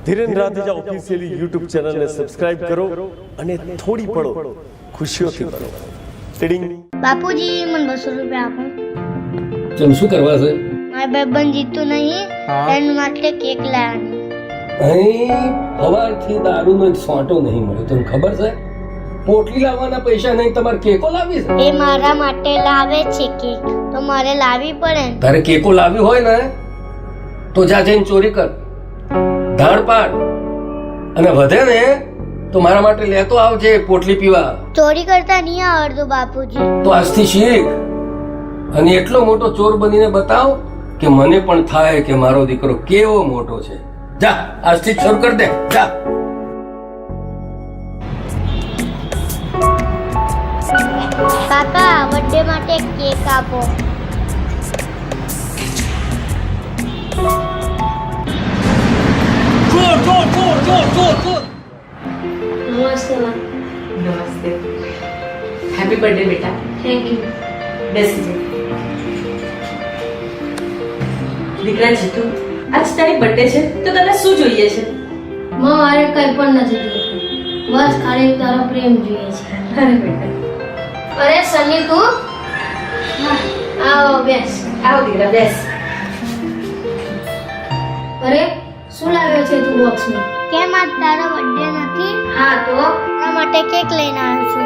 Dhiren રાધેજા officially YouTube ચેનલને subscribe કરો અને થોડી પળો ખુશીઓથી ભરો. ટીડિંગ. બાપુજી મને 200 રૂપિયા આપો. ચમ શું કરવા છે? મારા ભાઈબંધ જીતું નહીં એના માટે કેક લાવવાની. અહીં સવારથી દારૂનો એક સોંટો નહીં મળ્યો, તને ખબર છે? પોટલી લાવવાના પૈસા નહીં, તમારે કેકો લાવી છે? એ મારા માટે લાવે છે કેક, તો મારે લાવવી પડે ને. તારે કેકો લાવી હોય ને તો જા જઈને ચોરી કર, ધાડ પાડ, અને વધે ને તો મારા માટે લેતો આવજે પોટલી પીવા. ચોરી કરતા નહીં આવડતું બાપુજી. તો આજથી શીખ અને એટલો મોટો ચોર બનીને બતાવ કે મને પણ થાય કે મારો દીકરો કેવો મોટો છે. જા આજથી ચોર કર દે, જા. કાકા બર્થડે માટે કેક આપો. નમસ્તે માં. नमस्ते. हैप्पी बर्थडे बेटा. Thank you. બેસી જા. દીકરા જીતુ, આજ તારી બર્થડે છે તો તને શું જોઈએ છે? મારે કઈ પણ નથી જોઈતું, બસ ખાલી તારો પ્રેમ જોઈએ છે. અરે બેટા, અરે સની તું આવો બેસ. આવ દીકરા બેસ. અરે શું લાવ્યો છે તું બોક્સમાં? કેમ આજ તારો બર્થડે નથી? હા તો તારા માટે કેક લઈને આવ્યો છું.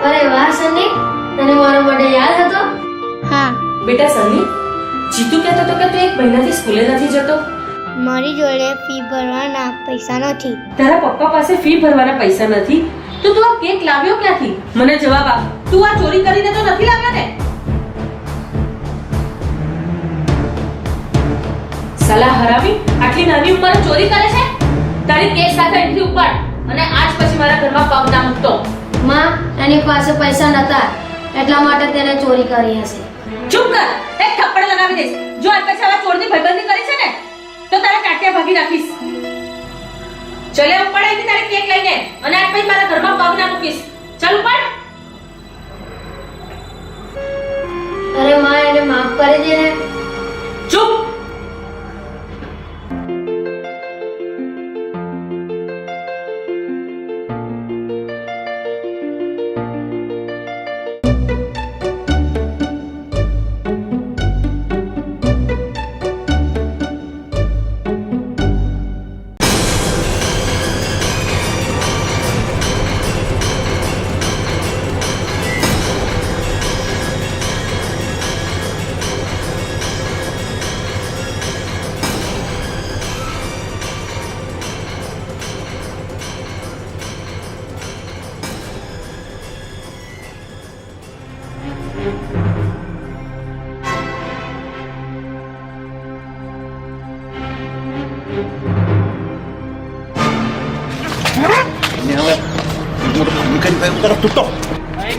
અરે વાહ સની, તને મારો બર્થડે યાદ હતો? હા. બેટા સની, જીતુ કહેતો હતો કે તું એક મહિનાથી સ્કૂલે નથી જતો. મારી જોડે ફી ભરવાના પૈસા નથી. તારા પપ્પા પાસે ફી ભરવાના પૈસા નથી તો તું આ કેક લાવ્યો ક્યાંથી? મને જવાબ આપ. તું આ ચોરી કરીને તો નથી લાવ્યો ને? સલા હરામી, આટલી નાની ઉંમરે ચોરી કરે છે? તારી કેક સાથે અહીંથી ઉપાડ અને આજ પછી મારા ઘરમાં પગ ના મૂકતો. માં, એની પાસે પૈસા નતા એટલા માટે તેને ચોરી કરી હશે. ચૂપ કર, એક થપ્પડ લગાવી દઈશ. જો આજ પછી આવા ચોરની ભાઈબંધી કરી છે ને તો તારા ટાટિયા ભાગી નાખીશ. ચલે ઉપાડ અહીંથી તારી કેક લઈને, અને આજ પછી મારા ઘરમાં પગ ના મૂકીશ. ચાલ ઉપાડ. અરે માં, એને માફ કરી દે ને. ચૂપ.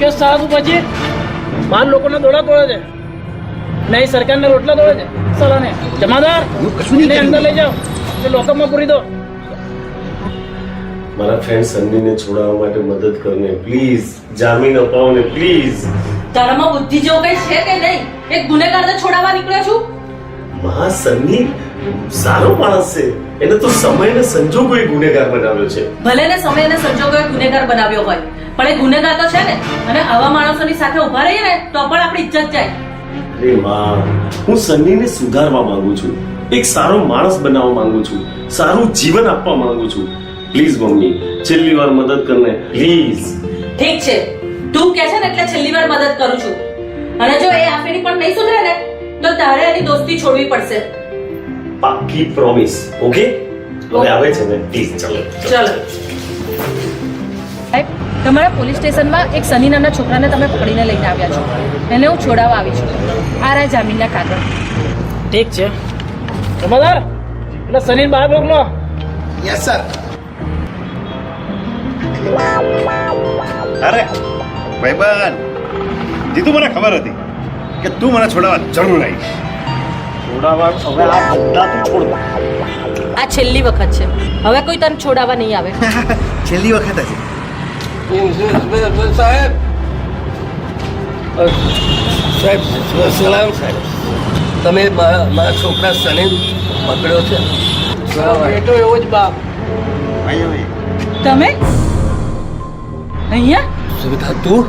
કે સારા તું પછી બાર લોકોના દોડા તોડે છે, નહીં સરકારના રોટલા તોડે છે. સલાને જમાદાર એને અંદર લઈ જાઓ, એ લોકઅપમાં પૂરી દો. મારા ફ્રેન્ડ સન્નીને છોડાવવા માટે મદદ કરને પ્લીઝ. જામીન અપાવો ને પ્લીઝ. તારામાં બુદ્ધિ જેવું કઈ છે કે નહીં? એક ગુનેગારને છોડાવવા નીકળ્યો છું? માં, સન્ની સારો માણસ છે, એને તો સમય ને સંજોગોએ ગુનેગાર બનાવ્યો છે. ભલે ને સમય અને સંજોગોએ ગુનેગાર બનાવ્યો હોય, પણ એ ગુનેગાર તો છે ને. અને આવા માણસોની સાથે ઉભા રહીએ ને તો પણ આપણી ઇજ્જત જાય. અરે માં, હું સન્નીને સુધારવા માંગુ છું, એક સારો માણસ બનાવવા માંગુ છું, સારું જીવન આપવા માંગુ છું. પ્લીઝ મમ્મી, છેલ્લી વાર મદદ કરને પ્લીઝ. ઠીક છે, તું કહે છે ને એટલે છેલ્લી વાર મદદ કરું છું. અને જો એ આફેડી પણ નહીં સુધરે ને તો તારે એની દોસ્તી છોડવી પડશે. પાક્કી પ્રોમિસ. ઓકે? હવે આવે છે ને પ્લીઝ. ચલો ચલો. તમારા પોલીસ સ્ટેશનમાં એક સની નામના છોકરાને તમે પકડીને લઈને આવ્યા છો. એને હું છોડાવવા આવી છું. આ રહ્યા જામીનના કાગળ. ઠીક છે જમાદાર, એટલે સની બહાર મોકલો. Yes sir. અરે ભાઈબંધ જીતુ, મને ખબર હતી કે તું મને છોડાવવા જરૂર આવીશ. છોડાવવા હવે આ બધા તું છોડ દો. આ છેલ્લી વખત છે, હવે કોઈ તને છોડાવવા નહીં આવે. છેલ્લી વખત હશે. સાહેબ સાહેબ સલામ સાહેબ, તમે મારા છોકરા સને પકડ્યો છે? બેટો એવો જ બાપ, અહીંયા તમે અહીંયા સુવિધા તું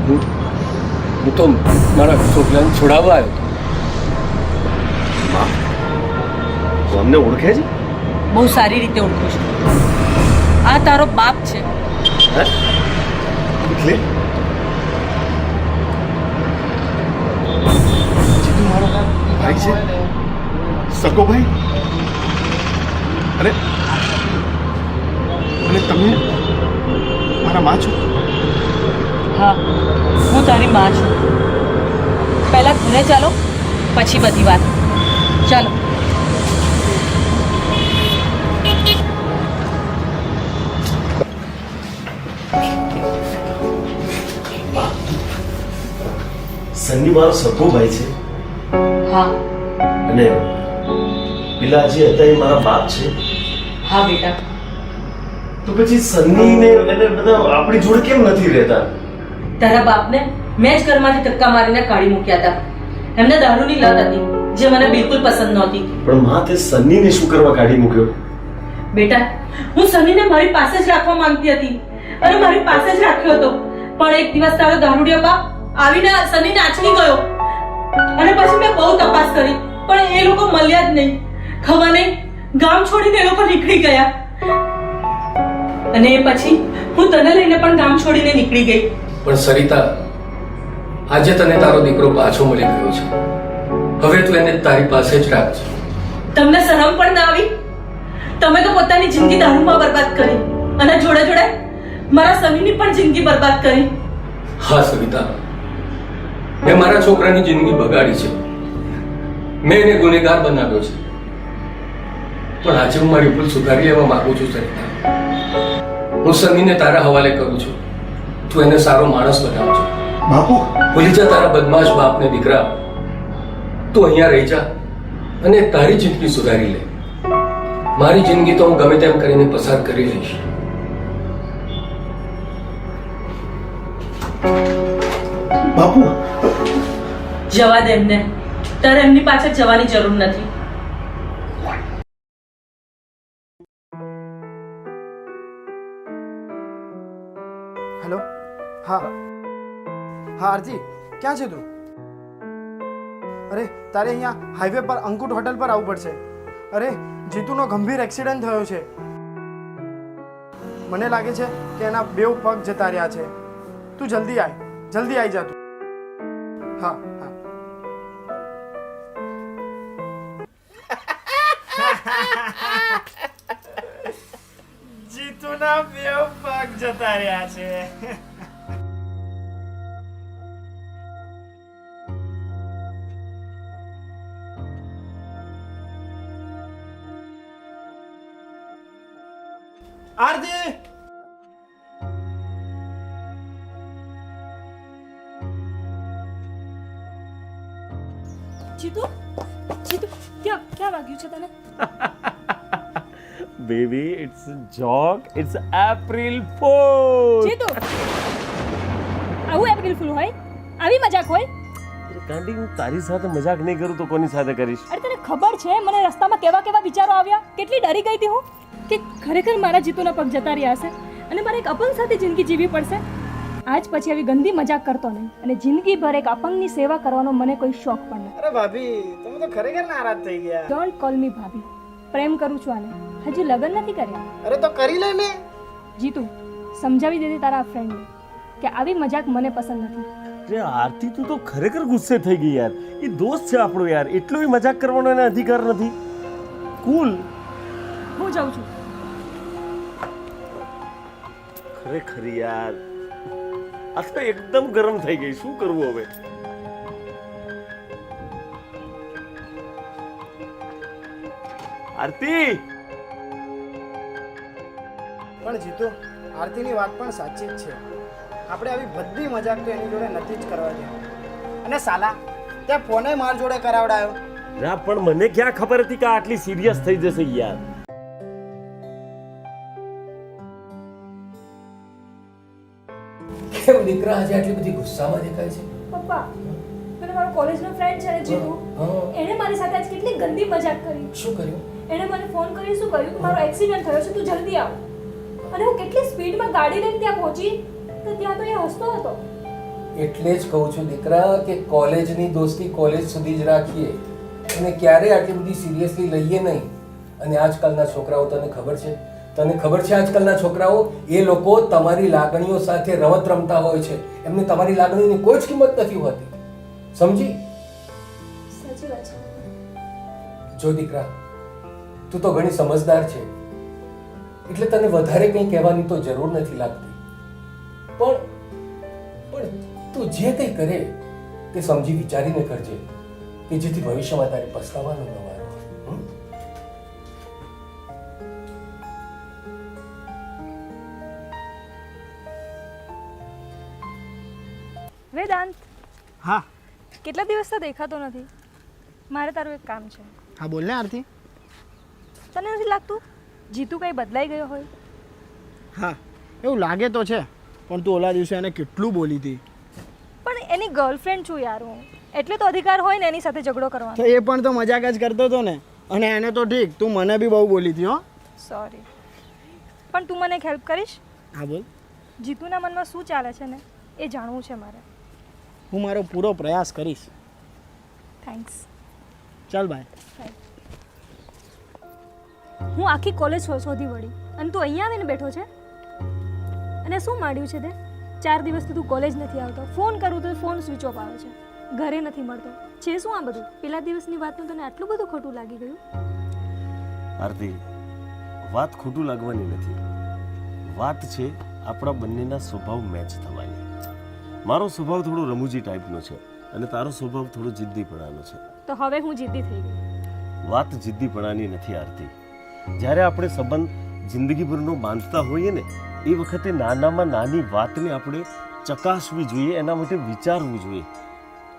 હું તો મારા છોકરાને છોડાવવા આવ્યો તું અમને ઓળખે છે? બહુ સારી રીતે ઓળખું છું. આ તારો બાપ છે. હે? એટલે જીતુ મારો ભાઈ છે, સકો ભાઈ. અરે અને તમે મારા માં છો? હા, હું તારી માં છું. પહેલા ઘરે ચાલો, પછી બધી વાત. ચાલો. સન્ની મારો સગો ભાઈ છે હા અને પેલા જે હતા એ મારા બાપ છે. હા બેટા, તો પછી સન્ની ને એને બધા આપણી જોડે કેમ નથી રહેતા? તારા બાપને મેં જ ઘરમાંથી ધક્કા મારીને કાઢી મૂક્યા હતા. એમને દારૂની લત હતી જે મને બિલકુલ પસંદ નહોતી. પણ માં તે સન્નીને શું કરવા કાઢી મૂક્યો? બેટા, હું સનીને મારી પાસે જ રાખવા માંગતી હતી અને મારી પાસે જ રાખ્યો હતો. પણ એક દિવસ તારો દારૂડિયો બાપ આવીને સનીને આંચકી ગયો અને પછી મેં બહુ તપાસ કરી પણ એ લોકો મળ્યા જ નહીં. ખબર નહીં, ગામ છોડીને એ લોકો નીકળી ગયા. અને એ પછી હું તને લઈને પણ ગામ છોડીને નીકળી ગઈ. પણ સરિતા, આજે તને તારો દીકરો પાછો મળી ગયો છે. હવે તું એને તારી પાસે જ રાખજે. તમને શરમ પણ ના આવી? તમે તો પોતાની જિંદગી દારૂમાં બરબાદ કરી અને જોડે જોડે મારા સનીની પણ જિંદગી બરબાદ કરી. હા સવિતા, મેં મારા છોકરાની જિંદગી બગાડી છે. મેં એને ગુનેગાર બનાવ્યો છે. પણ આજે હું મારી ભૂલ સુધારી લેવા માંગુ છું સરિતા. હું સનીને તારા હવાલે કરું છું. તું એને સારો માણસ બનાવજો. બાપુ ભૂલી જા તારા બદમાશ બાપને દીકરા. તું અહીંયા રહી જા અને તારી જિંદગી સુધારી લે. મારી જિંદગી તો હું ગમે તેમ કરીને પસાર કરી લઈશ. બાપુ જવા દે એમને. તારે એમની પાછળ જવાની જરૂર નથી. હેલો. હા હા આરતી, ક્યાં છે તું? અરે તારે અહીંયા હાઈવે પર અંકુટ હોટલ પર આવવું પડશે. અરે જીતુનો ગંભીર એક્સિડન્ટ થયો છે. મને લાગે છે કે એના બેવ પગ જતા રહ્યા છે. તું જલ્દી આવી જા તું. હા હા. જીતુના બેવ પગ જતા રહ્યા છે. આરતી, જીતુ ક્યાં વાગ્યું છે તને? Baby, it's a joke. It's April Fool. Jitu, આવું એપ્રિલ ફૂલ હોય? આવી મજાક હોય? કાંડી, હું તારી સાથે મજાક નહીં કરું તો કોની સાથે કરીશ? અરે તને ખબર છે મને રસ્તામાં કેવા વિચારો આવ્યા? કેટલી ડરી ગઈ હતી હું કે ખરેખર મારા જીતુના પગ જતા રહ્યા હશે અને મારે એક અપંગ સાથે જિંદગી જીવવી પડશે. આજ પછી આવી ગંદી મજાક કરતો નહીં અને જિંદગીભર એક અપંગની સેવા કરવાનો મને કોઈ શોખ પણ નથી. અરે ભાભી, તમે તો ખરેખર નારાજ થઈ ગયા. ડોન્ટ કોલ મી ભાભી. પ્રેમ કરું છું આને. હજી લગ્ન નથી કર્યા. અરે તો કરી લે ને. જીતુ, સમજાવી દેજે તારા ફ્રેન્ડને કે આવી મજાક મને પસંદ નથી. અરે આરતી, તું તો ખરેખર ગુસ્સે થઈ ગઈ યાર. એ દોસ્ત છે આપણો યાર, એટલો બી મજાક કરવાનો એને અધિકાર નથી. કુલ. હું જાઉં છું. ખરેખર યાર, આ તો એકદમ ગરમ થઈ ગઈ. શું કરવું હવે? આરતી, પણ જીતુ, આરતીની વાત પણ સાચી જ છે. આપણે આવી બધી મજાક તો એની જોડે નથી જ કરવા દેવાની. અને સાલા ત્યાં ફોને માર જોડે કરાવડાયો. ના, પણ મને ક્યાં ખબર હતી કે આ આટલી સિરિયસ થઈ જશે યાર. કેમ દીકરા આજે આટલી બધી ગુસ્સામાં દેખાય છે? પપ્પા, પેલો મારો કોલેજનો ફ્રેન્ડ છે ને જીતુ, હા. એણે મારી સાથે આજ કેટલી ગંદી મજાક કરી. શું કર્યું? એણે મને ફોન કરી શું કહ્યું કે મારો એક્સિડન્ટ થયો છે, તું જલ્દી આવ. અને હું કેટલી સ્પીડમાં ગાડી લઈને ત્યાં પહોંચી તો ત્યાં તો એ હસતો હતો. એટલે જ કહું છું દીકરા કે કોલેજની દોસ્તી કોલેજ સુધી જ રાખીએ અને ક્યારેય આટલી બધી સિરિયસલી લઈએ નહીં. અને આજકાલના છોકરાઓ તને ખબર છે આજકાલના છોકરાઓ એ લોકો તમારી લાગણીઓ સાથે રમત રમતા હોય છે. એમને તમારી લાગણીઓની કોઈ જ કિંમત નથી હોતી. સમજી? સાચી વાત છે. જો દીકરા, તું તો ઘણી સમજદાર છે એટલે તને વધારે કંઈ કહેવાની તો જરૂર નથી લાગતી. પણ તું જે કંઈ કરે તે સમજી વિચારીને કરજે કે જેથી ભવિષ્યમાં તારે પસ્તાવાનો ન વારો આવે. વેદાંત, હા કેટલા દિવસથી દેખાતો નથી. મારે તારું એક કામ છે. હા બોલ ને આરતી. તને નથી લાગતું જીતુ કંઈ બદલાઈ ગયો હોય? હા એવું લાગે તો છે, પણ તું ઓલા દિવસે એને કેટલું બોલી હતી. પણ એની ગર્લફ્રેન્ડ છું યાર હું, એટલે તો અધિકાર હોય ને એની સાથે ઝઘડો કરવાનો. તો એ પણ તો મજાક જ કરતો હતો ને. અને એને તો ઠીક, તું મને બી બહુ બોલી હતી. હો સોરી, પણ તું મને એક હેલ્પ કરીશ? હા બોલ. જીતુના મનમાં શું ચાલે છે ને એ જાણવું છે મારે. હું મારો પૂરો પ્રયાસ કરીશ. થેન્ક્સ. ચાલ બાય. હું આખી કોલેજ શોધી વળી અને તું અહીંયા આવીને બેઠો છે. અને શું માંડ્યું છે તે? 4 દિવસથી તું કોલેજ નથી આવતો, ફોન કરું તો ફોન સ્વિચ ઓફ આવે છે, ઘરે નથી મળતો. છે શું આ બધું? પેલા દિવસની વાતનું તને આટલું બધું ખોટું લાગી ગયું? આરતી, વાત ખોટું લાગવાની નથી. વાત છે આપણા બંનેના સ્વભાવ મેચ થવાની. મારો સ્વભાવ થોડો રમૂજી ટાઈપનો છે અને તારો સ્વભાવ થોડો જિદ્દીપણાનો છે. તો હવે હું જિદ્દી થઈ ગઈ. વાત જિદ્દીપણાની નથી આરતી. જ્યારે આપણે સંબંધ જિંદગીભરનો બાંધતા હોઈએ ને એ વખતે નાનામાં નાની વાતને આપણે ચકાસવી જોઈએ, એના માટે વિચારવું જોઈએ.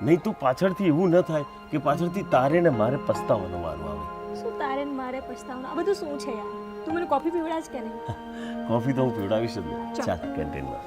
નહીં તો પાછળથી એવું ન થાય કે પાછળથી તારે ને મારે પસ્તાવાનો વારો આવે. શું તારે ને મારે પસ્તાવાનો? આ બધું શું છે યાર? તું મને કોફી પીવડાવ કે નહીં? કોફી તો હું પીવડાવીશ જ ને. ચાલ કેન્ટીનમાં.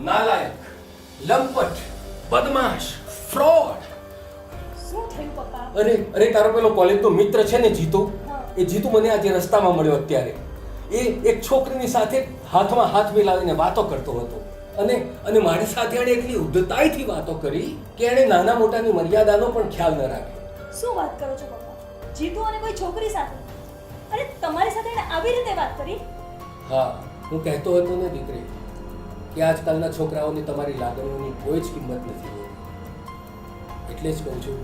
નાલાયક, લંપટ, બદમાશ, ફ્રોડ. શું થયું પપ્પા? અરે તારો પેલો કોલેજનો મિત્ર છે ને જીતુ, એ જીતુ મને આજે રસ્તામાં મળ્યો અત્યારે. એ એક છોકરીની સાથે હાથમાં હાથ મિલાવીને વાતો કરતો હતો અને મારી સાથે એણે એટલી ઉદ્ધતાઈથી વાતો કરી કે એણે નાના મોટાની મર્યાદાનો પણ ખ્યાલ ન રાખ્યો. શું વાત કરો છો પપ્પા? જીતુ અને કોઈ છોકરી સાથે? અરે તમારી સાથે એને આવી રીતે વાત કરી? હા, હું કહેતો હતો ને દીકરી કે આજકાલના છોકરાઓને તમારી લાગણીઓની કોઈ જ કિંમત નથી હોતી. એટલે જ કહું છું,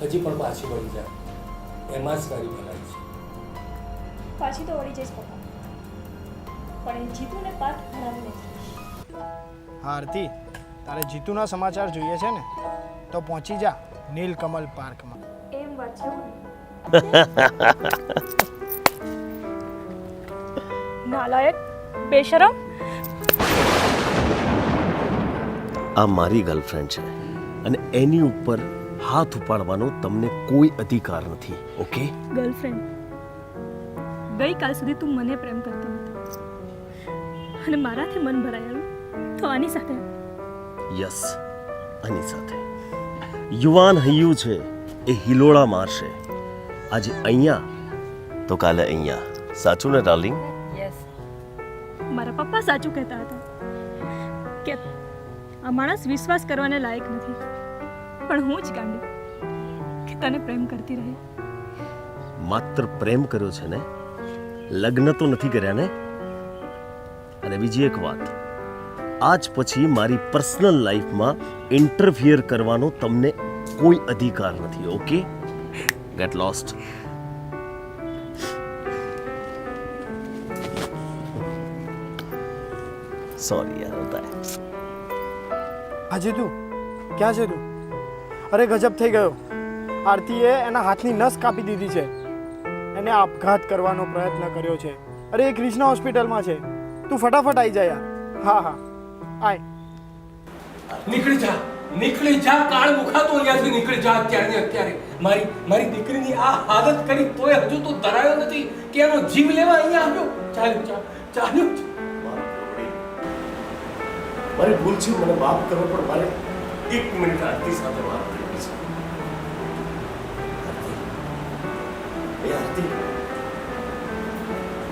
હજી પણ પાછી વળી જા, એમાં જ તારી ભલાઈ છે. પાછી તો વળી જઈશ પપ્પા, પણ એ જીતુને પાઠ ભણાવીને જઈશ. હા આરતી, તારે જીતુના સમાચાર જોઈએ છે ને તો પહોંચી જા નીલકમલ પાર્કમાં. એમ વાત છે. નાલાયક, બેશરમ. આ મારી ગર્લફ્રેન્ડ છે અને એની ઉપર હાથ ઉપાડવાનો તમને કોઈ અધિકાર નથી. ઓકે? ગર્લફ્રેન્ડ, ગઈકાલ સુધી તું મને પ્રેમ કરતો હતો અને મારાથી મન ભરાયેલું તો આની સાથે. યસ, આની સાથે. યુવાન હૈયું છે એ હિલોળા મારશે. આજે અહીંયા તો કાલે અહીંયા. સાચું ને ડાર્લિંગ? યસ. મારા પપ્પા સાચું કહેતા હતા કે આ માણસ વિશ્વાસ કરવાને લાયક નથી, પણ હું જ ગાંડી કે તને પ્રેમ કરતી રહી. માત્ર પ્રેમ કર્યો છે ને? લગ્ન તો નથી કર્યા ને? અને બીજી એક વાત, આજ પછી મારી પર્સનલ લાઈફમાં ઇન્ટરફિયર કરવાનો તમને કોઈ અધિકાર નથી. Okay, gate lost. સોરી યાર, હોતા હૈ. હાજી તું ક્યાં છે તું? અરે ગજબ થઈ ગયો. આરતીએ એના હાથની નસ કાપી દીધી છે. એને આપઘાત કરવાનો પ્રયત્ન કર્યો છે. અરે એ કૃષ્ણ હોસ્પિટલમાં છે. તું ફટાફટ આવી જા યાર. હા હા આય. નીકળી જા કાળ મુખાતો અહીંયાથી નીકળી જા અત્યારે ને અત્યારે. મારી દીકરીની આ હાલત કરી તોય હજુ તો ધરાયો નથી કે એનો જીવ લેવા અહીંયા આવ્યો. ચાલ્યો. મારી ભૂલ છે, મને માફ કરો, પણ મારે 1 મિનિટ આરતી સાથે વાત કરવી છે. આરતી,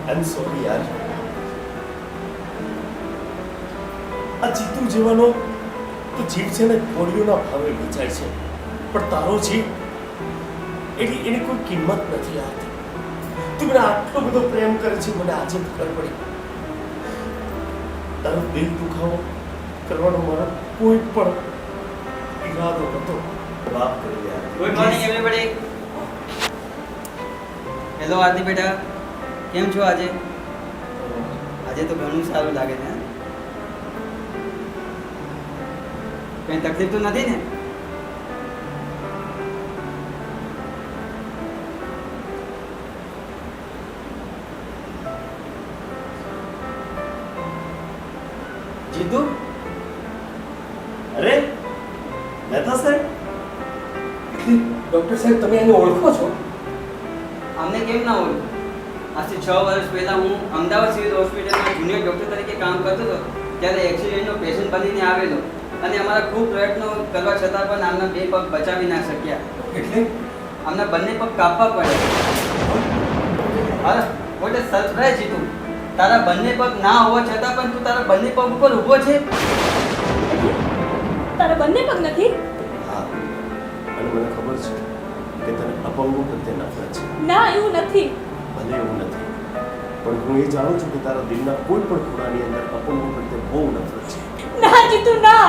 આઈ એમ સોરી યાર. આ જીતુ જેવાનો તો જીવ છે ને કોળીઓના ભાવે વેચાય છે, પણ તારો જીવ એની કોઈ કિંમત નથી. આરતી, તું મને આટલો બધો પ્રેમ કરે છે, મને આજે ખબર પડી. તારું દિલ દુખાવો કરવાનો મારો કોઈ પણ ઈરાદો નહોતો. માફ કરી યાર. Good morning everybody. હેલો આરતી બેટા, કેમ છો આજે? આજે તો ઘણું સારું લાગે છે. કઈ તકલીફ તો નથી ને? જીતુ, અરે મહેતા સાહેબ, ડોક્ટર સાહેબ તમે એને ઓળખો છો? અમને કેમ ના હોય? આજથી 6 વર્ષ પહેલા હું અમદાવાદ સિવિલ હોસ્પિટલમાં જુનિયર ડૉક્ટર તરીકે કામ કરતો હતો. ત્યારે એક્સિડન્ટનો પેશન્ટ બનીને આવેલો અને અમારા ખૂબ પ્રયત્નો કરવા છતાં પણ આમના 2 પગ બચાવી ના શક્યા. એટલે આમના બંને પગ કાપવા પડ્યા. અરે વોટ અ સરપ્રાઈઝ જીતુ. તારા બંને પગ ના હોવા છતાં પણ તું તારા બંને પગ ઉપર ઊભો છે. તારા બંને પગ નથી? હા, અને મને ખબર છે કે તને અપંગો પ્રત્યે નફરત છે. ના, એવું નથી. ભલે એવું નથી, પણ હું એ જાણું છું કે તારા દિલના કોઈ પણ ખૂણાની અંદર અપંગો પ્રત્યે બહુ નફરત છે. ના જીતુ, ના.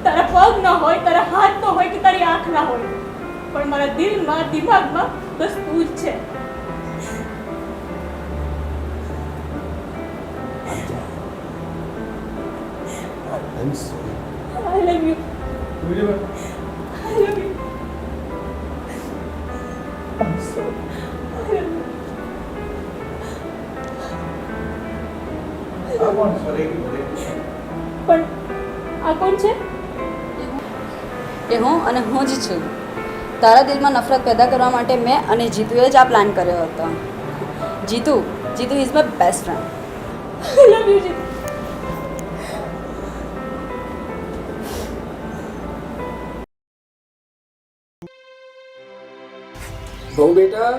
તારા પગ ન હોય, તારા હાથ ન હોય કે તારી આંખ ના હોય, પણ મારા દિલમાં, દિમાગમાં બસ તું જ છે. I'm sorry. I love you. I love you. I'm sorry. પણ આ કોણ છે? એ હું અને હું જ છું. તારા દિલમાં નફરત પેદા કરવા માટે મેં અને જીતુએ જ આ પ્લાન કર્યો હતો. Jitu is my best friend. I love you, Jitu. બહુ બેટા,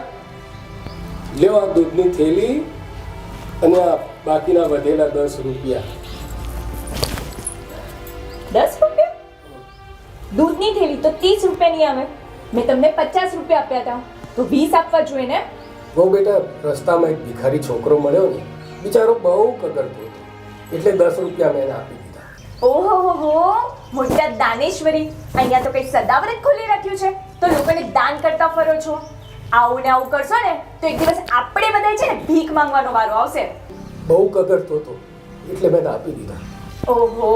લ્યો આ દૂધની થેલી અને આ બાકીના વધેલા 10 રૂપિયા. 10 રૂપિયા? દૂધની થેલી તો 30 રૂપિયાની આવે. મેં તમને 50 રૂપિયા આપ્યા હતા, તો 20 આપવા જોઈએ ને? બહુ બેટા, રસ્તામાં એક ભિખારી છોકરો મળ્યો ને, બિચારો બહુ કગરતો હતો, એટલે 10 રૂપિયા મેં એને આપી દીધા. ઓહો, મોટા દાનેશ્વરી, અહીંયા તો કઈ સદાવર જ ખોલી રાખ્યું છે, તો લોકોને દાન કરતા ફરો છો. આવું ને આવું કરશો ને તો એક દિવસ આપણે બધા છે ને ભીખ માંગવાનો વારો આવશે. બહુ કગરતો હતો એટલે મેં આપી દીધા. ઓહો,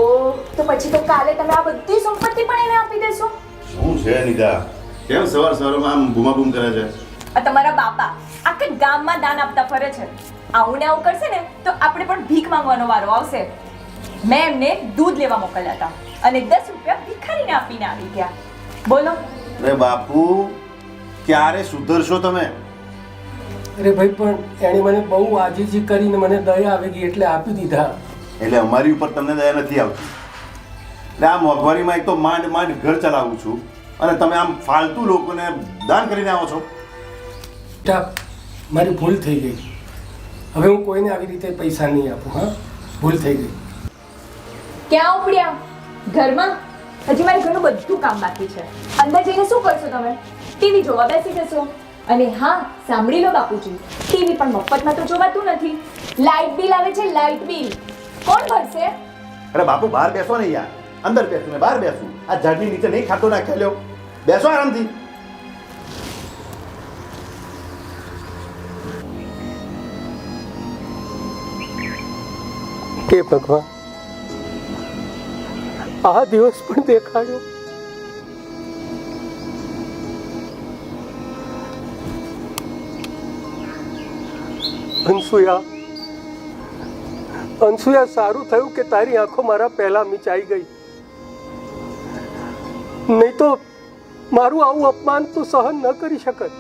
તો પછી તો કાલે તમે આ બધી સંપત્તિ પણ એને આપી દેશો? શું છે નિકા, કેમ સવારમાં આમ બૂમાબૂમ કરે છે? આ તમારા બાપા આખા ગામમાં દાન આપતા ફરે છે. આવું ને આવું કરશે ને તો આપણે પણ ભીખ માંગવાનો વારો આવશે. મેં એમને દૂધ લેવા મોકલ્યા હતા અને 10 રૂપિયા ભિખારીને આપીને આવી ગયા. બોલો. અરે બાપુ, ક્યારે સુધરશો તમે? અરે ભાઈ, પણ એણે મને બહુ આજીજી કરીને મને દયા આવી ગઈ એટલે આપી દીધા. એટલે અમારી ઉપર તમને દયા નથી આવતી. એટલે આ મોંઘવારીમાં એક તો માંડ ઘર ચલાવું છું અને તમે આમ ફાલતુ લોકોને દાન કરીને આવો છો. મારી ભૂલ થઈ ગઈ. હવે હું કોઈને આવી રીતે પૈસા નહીં આપું. હા, ભૂલ થઈ ગઈ. ક્યાં ઉપડ્યા? ઘરમાં? હજી મારે ઘણું બધું કામ બાકી છે. અંદર જઈને શું કરશો તમે? ટીવી જોવા બેસી જશો. અને હા, સાંભળી લો બાપુજી, ટીવી પણ મફતમાં તો જોવાતું નથી. લાઇટ બિલ આવે છે, લાઇટ બિલ. કોણ ભરશે? અરે બાપુ બહાર બેસો ને યાર. અંદર બેસું ને બહાર બેસું? આ ઝાડની નીચે નહીં ખાતો ના ખેલ્યો. બેસો આરામથી. કે ભગવાન, આ દિવસ પણ દેખાડ્યો. અનસુયા, સારું થયું કે તારી આંખો મારા પહેલા મીચાઈ ગઈ. નહીં તો મારું આવું અપમાન તું સહન ન કરી શકત.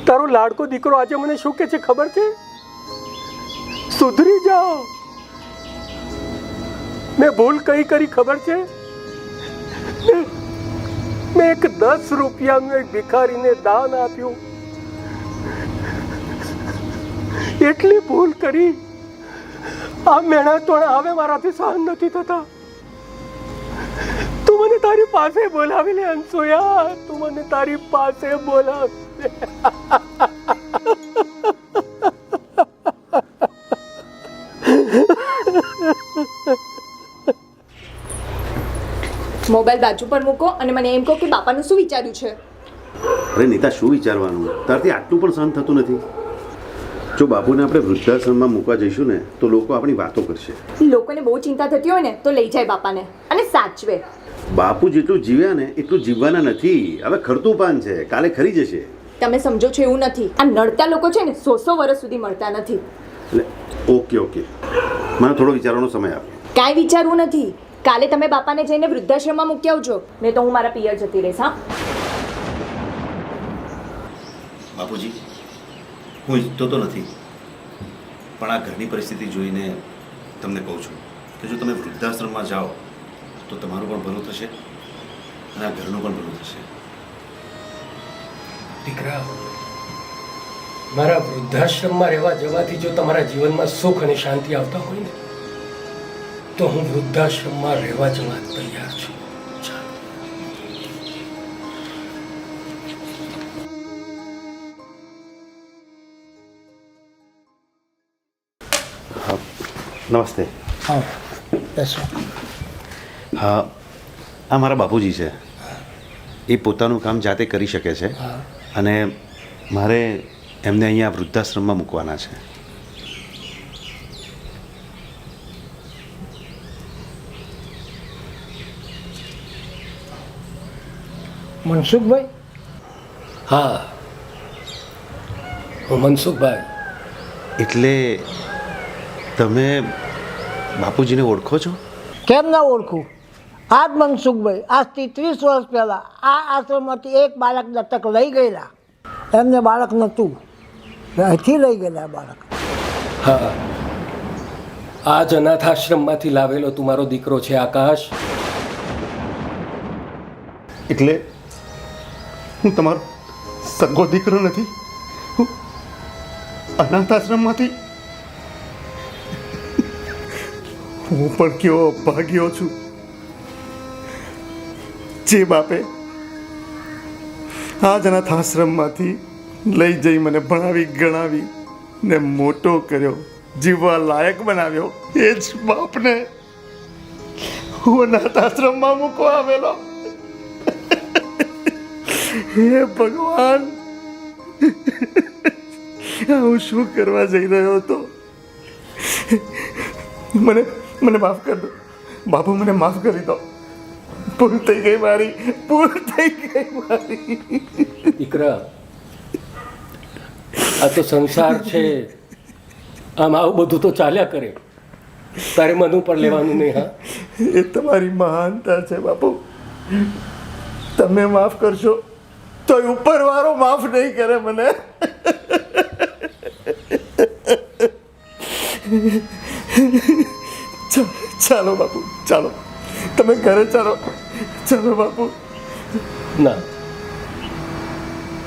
તારો લાડકો દીકરો આજે મને શું કે છે ખબર છે? સુધરી જાઓ. મેં ભૂલ કઈ કરી ખબર છે? મેં એક 10 રૂપિયાનું એક ભિખારીને દાન આપ્યું. એટલી ભૂલ કરી. આ મહેનત તો હવે મારાથી સહન નથી થતા. તું મને તારી પાસે બોલાવી લે અનસુયા, તું મને તારી પાસે બોલાવ. મોબાઈલ બાજુ પર મૂકો અને મને એમ કહો કે બાપાનું શું વિચાર્યું છે? અરે નીતા, શું વિચારવાનું? તારથી આટલું પણ સહન થતું નથી. જો બાપુને આપણે વૃદ્ધાશ્રમમાં મૂકવા જઈશું ને તો લોકો આપણી વાતો કરશે. લોકોને બહુ ચિંતા થતી હોય ને તો લઈ જાય બાપાને અને સાચવે. બાપુ જેટલું જીવ્યા ને એટલું જીવવાના નથી. હવે ખરતું પાન છે, કાલે ખરી જશે. તમે સમજો છો એવું નથી. આ નડતા લોકો છે ને 100 વર્ષ સુધી મળતા નથી. ઓકે, મને થોડો વિચારવાનો સમય આપો. કાંઈ વિચારવું નથી. કાલે તમે બાપાને જઈને વૃદ્ધાશ્રમમાં મૂકી આવજો, નહીં તો હું મારા પિયર જતી રહીશ. હા બાપુજી, હું ઈચ્છતો તો નથી, પણ આ ઘરની પરિસ્થિતિ જોઈને તમને કહું છું કે જો તમે વૃદ્ધાશ્રમમાં જાઓ તો તમારું પણ ભલું થશે અને આ ઘરનું પણ ભલું થશે. દીકરા, મારા વૃદ્ધાશ્રમમાં રહેવા જવાથી જો તમારા જીવનમાં સુખ અને શાંતિ આવતા હોય ને તો હું વૃદ્ધાશ્રમમાં રહેવા જવા તૈયાર છું. નમસ્તે. હા, બેસો. હા, આ મારા બાપુજી છે. એ પોતાનું કામ જાતે કરી શકે છે અને મારે એમને અહીંયા વૃદ્ધાશ્રમમાં મૂકવાના છે. મનસુખભાઈ? હા, હું મનસુખભાઈ. એટલે તમે બાપુજીને ઓળખો છો? કેમ ના ઓળખું? આ જ મનસુખભાઈ આજથી 30 વર્ષ પહેલાં આ આશ્રમમાંથી એક બાળક દત્તક લઈ ગયેલા. એમને બાળક નહોતું, અહીંથી લઈ ગયેલા બાળક. હા, આ જ અનાથાશ્રમમાંથી લાવેલો તું મારો દીકરો છે આકાશ. એટલે હું તમારો સગો દીકરો નથી? અનાથાશ્રમમાંથી? હું પણ કેવો ભાગ્યો છું જે બાપે આ જ અનાથાશ્રમમાંથી લઈ જઈ મને ભણાવી ગણાવી ને મોટો કર્યો, જીવવા લાયક બનાવ્યો. એ જ બાપને હું અનાથાશ્રમમાં મૂકવા આવેલો. હે ભગવાન, હું શું કરવા જઈ રહ્યો હતો? મને માફ કરી દો બાપુ, મને માફ કરી દો. ભૂલ થઈ ગઈ મારી, ભૂલ થઈ ગઈ મારી. દીકરા, આ તો સંસાર છે, આમ આવું બધું તો ચાલ્યા કરે. તારે મન ઉપર લેવાનું નહીં. હા, એ તમારી મહાનતા છે બાપુ. તમે માફ કરશો તો ઉપરવાળો માફ નહીં કરે મને. ચાલો બાપુ, ચાલો તમે ઘરે ચાલો. ચાલો બાપુ. ના,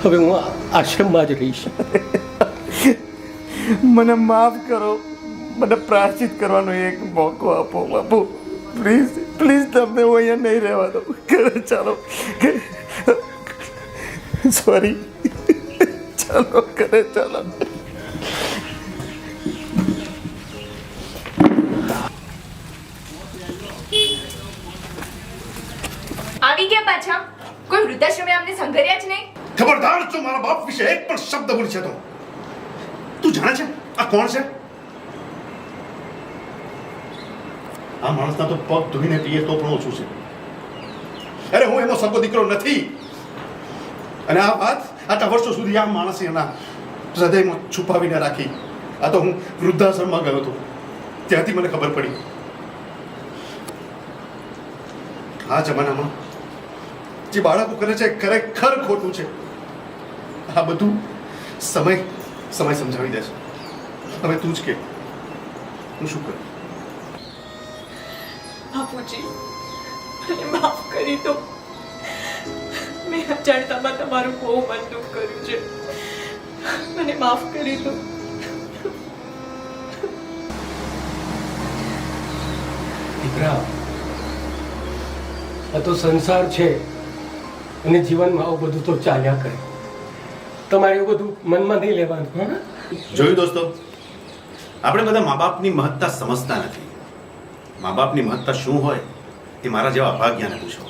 હવે હું આશ્રમમાં જ રહીશ. મને માફ કરો, મને પ્રાયશ્ચિત કરવાનો એક મોકો આપો બાપુ. પ્લીઝ પ્લીઝ તમને હું અહીંયા નહીં રહેવા દઉં. ઘરે ચાલો. સોરી. ચાલો ઘરે ચાલો. આવી ગયા પાછા? કોઈ વૃદ્ધાશ્રમે અમને સંઘર્યા જ નહીં? ખબરદાર જો મારા બાપ વિશે એક પણ શબ્દ બોલી છે તો તું જાણે છે આ કોણ છે? આ માણસના તો પગ ધોઈને પીએ તો પણ ઓછું છે. અરે હું એનો સગો દીકરો નથી. અને આ વાત આટલા વર્ષો સુધી આ માણસે એના હૃદયમાં છુપાવીને રાખી. આ તો હું વૃદ્ધાશ્રમમાં ગયો હતો ત્યાંથી મને ખબર પડી. આ જમાનામાં જે બાળકો કરે છે ખરેખર ખોટું છે. આ બધું સમય સમજાવી દે છે. હવે તું જ કે હું શું કરું? બાપુજી, મને માફ કરી દો. મેં અજાણતામાં તમારું બહુ મન દુઃખ કર્યું છે. મને માફ કરી દો. દીકરા, આ તો સંસાર છે અને જીવનમાં આવું બધું તો ચાલ્યા કરે. તમારે એવું બધું મનમાં નહીં લેવાનું. હા, જોયું દોસ્તો, આપણે બધા મા બાપની મહત્તા સમજતા નથી. મા બાપની મહત્તા શું હોય એ મારા જેવા અભાગ્યાને પૂછો.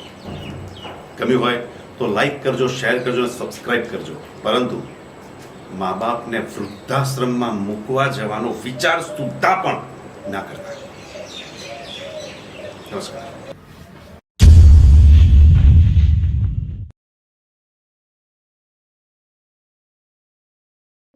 ગમ્યું હોય તો લાઈક કરજો, શેર કરજો અને સબસ્ક્રાઇબ કરજો. પરંતુ મા બાપને વૃદ્ધાશ્રમમાં મૂકવા જવાનો વિચાર સુદ્ધા પણ ના કરતા. નમસ્કાર.